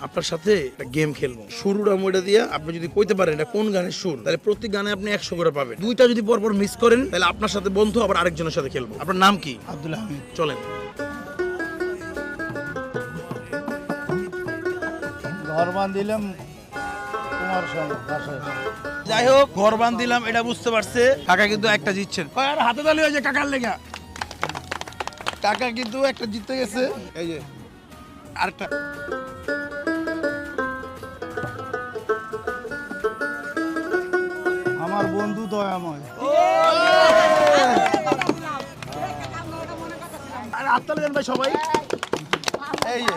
আপনার সাথে একটা গেম খেলবো, শুরুটা মইটা দিয়া আপনি যদি কইতে পারেন এটা কোন গানের সুর, তাহলে প্রতি গানে আপনি 100 করে পাবেন। দুইটা যদি পরপর মিস করেন তাহলে আপনার সাথে বন্ধু আবার আরেকজনের সাথে খেলবো। আপনার নাম কি? আব্দুল হামিদ। চলেন। ঘর বান্ধিলাম তোমার সঙ্গে বাসায়। যাই হোক, ঘর বান্ধিলাম এটা বুঝতে পারছে। কাকা কিন্তু একটা জিতছেন। আর হাতে তালি হয়েছে কাকার লেগা। কাকা কিন্তু একটা জিতে গেছে। এই যে আরেকটা। আমার বন্ধু দয়াময়। আরে হাততালি দেন ভাই সবাই। এই যে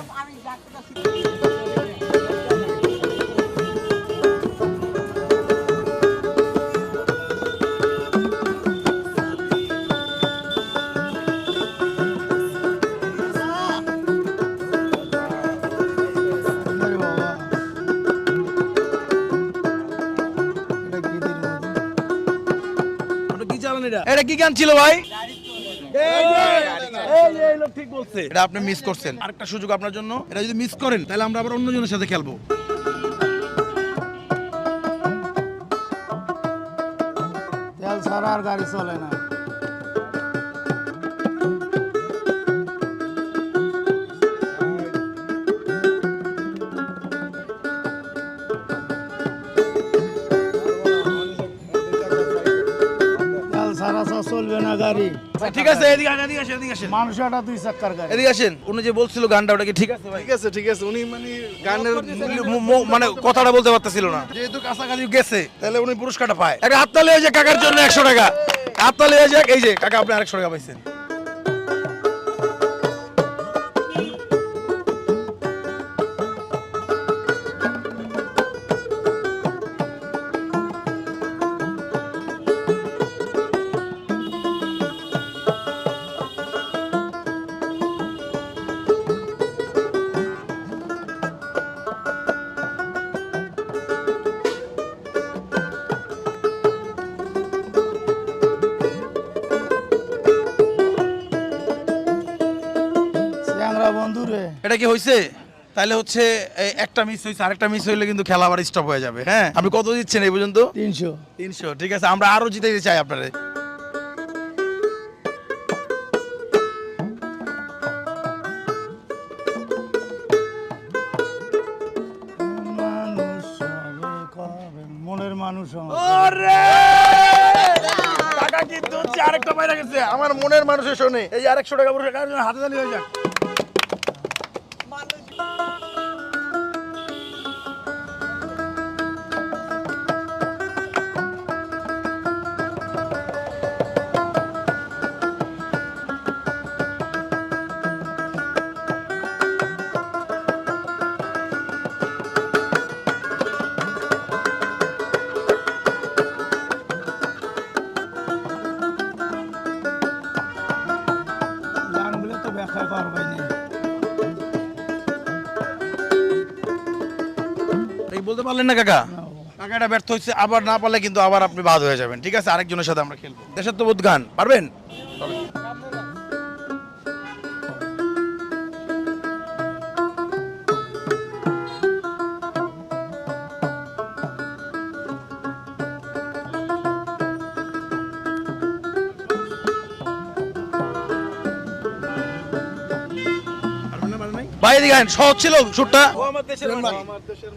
আরে বাবা, এটা কি দিন মধ্যে? আপনি কি চালান এটা? এটা কি গান ছিল ভাই? এই লোক ঠিক বলছে। এটা আপনি মিস করছেন। আরেকটা সুযোগ আপনার জন্য। এটা যদি মিস করেন তাহলে আমরা আবার অন্যজনের সাথে খেলবো। তেল ছাড়া আর গাড়ি চলে না। তেল ছাড়া চলবে না গাড়ি। ঠিক আছে, এদিকে আসেন, এদিকে আসেন, এদিকে আসেন। মানুষ একটা 2 চাক্কার গাড়ি। এদিকে আসেন। উনি যে বলছিল গানটা ওটা কি ঠিক আছে ভাই? ঠিক আছে উনি মানে গানের মানে কথাটা বলতে পারতেছিল না। যেহেতু কাছাকাছি গেছে তাহলে উনি পুরস্কারটা পায়। একটা হাততালি হয়ে যায় কাকার জন্য 100 টাকা। হাততালি হয়ে যাক। এই যে কাকা আপনি 100 টাকা পাইছেন। চ্যাংরা বন্ধু রে। এটা কি হইছে? তাহলে হচ্ছে একটা মিস হয়েছে, আরেকটা মিস হইলে কিন্তু খেলা আবার স্টপ হয়ে যাবে। হ্যাঁ, আপনি কত দিচ্ছেন এই পর্যন্ত? 300। 300। ঠিক আছে, আমরা আরো জিতাইতে চাই আপনারে। মানুষ হবে কবে, মনের মানুষ হবে। ওরে টাকা কিন্তু হচ্ছে আরেকটা পাইরা গেছে। আমার মনের মানুষের শোনে। এই যে 100 টাকা পুরস্কার জন্য হাতে তালি হয়ে যাক। গানগুলো তো ব্যাখ্যা করবাই না। এই বলতে পারলেন না কাকা? কাকা এটা ব্যর্থ হচ্ছে। আবার না পারলে কিন্তু আবার আপনি বাদ হয়ে যাবেন। ঠিক আছে, আরেকজনের সাথে আমরা খেলবো। দেশাত্মবোধ গান পারবেন? ভাই এদিকে আইন। সহজ ছিল শুটটা?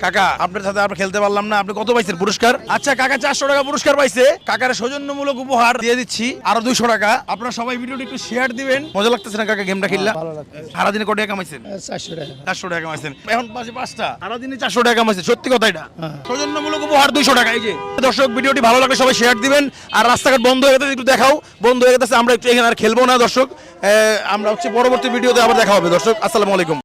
কাকা আপনার সাথে আমরা খেলতে পারলাম না। আপনি কত পাইছেন পুরস্কার? আচ্ছা কাকা 400 টাকা পুরস্কার পাইছে। কাকার সৌজন্যমূলক উপহার দিয়ে দিচ্ছি আরো 200 টাকা। আপনারা সবাই ভিডিওটি একটু শেয়ার দিবেন। মজা লাগতেছে না কাকা গেমটা খেললা? ভালো লাগছে। সারাদিনে কত টাকা কামাইছেন? 400 টাকা। 400 টাকা কামাইছেন। এখন পাশে 5টা, সারাদিনে 400 টাকা কামাইছেন। সত্যি কথা এটা। হ্যাঁ। সৌজন্যমূলক উপহার 200 টাকা। এই যে দর্শক, ভিডিওটি ভালো লাগলে সবাই শেয়ার দিবেন। আর রাস্তাঘাট বন্ধ হয়ে গেছে একটু দেখাও। বন্ধ হয়ে গেছে, আমরা একটু এখানে আর খেলবো না দর্শক। আমরা হচ্ছে পরবর্তী ভিডিওতে আবার দেখা হবে দর্শক। আসসালামু আলাইকুম।